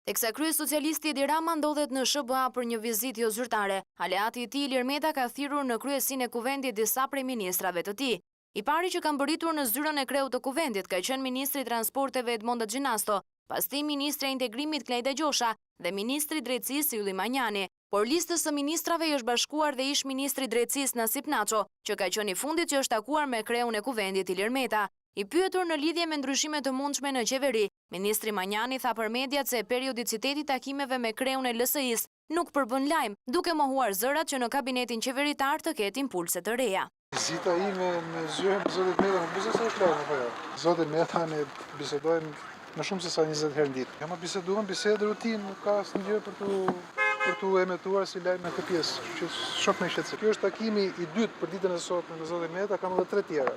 Teksa kryes socialisti Edi Rama ndodhet në SBA për një vizitë jo zyrtare, aleati i tij Ilir Meta ka thirrur në kryesinë e kuvendit disa prej ministrave të tij. I pari që kanë bërritur në zyrën e kreut të kuvendit ka qenë ministri i transporteve Edmondo Gjinasto, pastaj ministri i integrimit Klejda Gjosha dhe ministri i drejtësisë Ylli Manjani. Por listës së ministrave i është bashkuar dhe ish ministri i drejtësisë Nasip Naço, që ka qenë i fundit që është takuar me kreun e kuvendit Ilir Meta. I pyetur në lidhje me ndryshime të mundshme në qeveri, ministri Manjani tha për mediat se periodiciteti i takimeve me kreun e LSI-s nuk përbën lajm, duke mohuar zërat që në kabinetin qeveritar të ketë impulse të reja. Vizita ime në zyrën e zotit Meta nuk besoj se është lajm apo jo. Zoti Meta ne bisedojmë më shumë se sa 20 herë në ditë. Ja, biseduam bisedë rutinë, nuk ka asnjë për tu emetuar si lajm në këtë pjesë, që shoh me shqetësim. Ky është takimi i dytë për ditën e sotme me zotin Meta, kam edhe 3 tjera.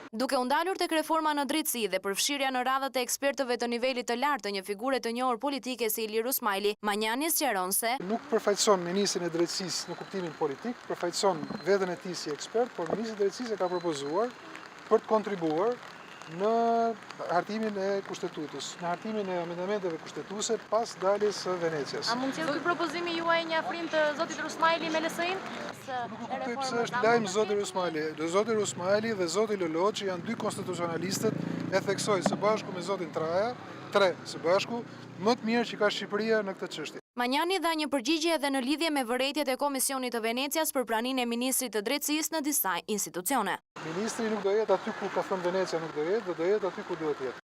Duke u ndalur tek reforma në drejtësi dhe përfshirja në radhët e ekspertëve të nivelit të lartë të një figure të njohur politike si Ilir Usmajli, Manjani sqaron se nuk përfaqëson ministrin e drejtësisë në kuptimin politik, përfaqëson veten e tij si ekspert, por ministri i drejtësisë e ka propozuar për të kontribuar në hartimin e kushtetutës, në hartimin e amendamenteve kushtetuese pas daljes së Venecias. A mund të jetë ky propozimi juaj një afrim të zotit Usmajli me LSI-n? Nuk kuptoj pse është lajm zoti Usmajli. Zoti Usmajli dhe zoti Loloçi janë dy konstitucionalistët, e theksoj së bashku me zotin Traja, tre së bashku, më të mirë që ka Shqipëria në këtë çështje. Manjani dha një përgjigje edhe në lidhje me vërejtjet e Komisionit të Venecias për praninë e ministrit të drejtësisë në disa institucione. Ministri nuk do jetë aty ku ka thënë Venecia, nuk do jetë, dhe do jetë aty ku duhet jetë.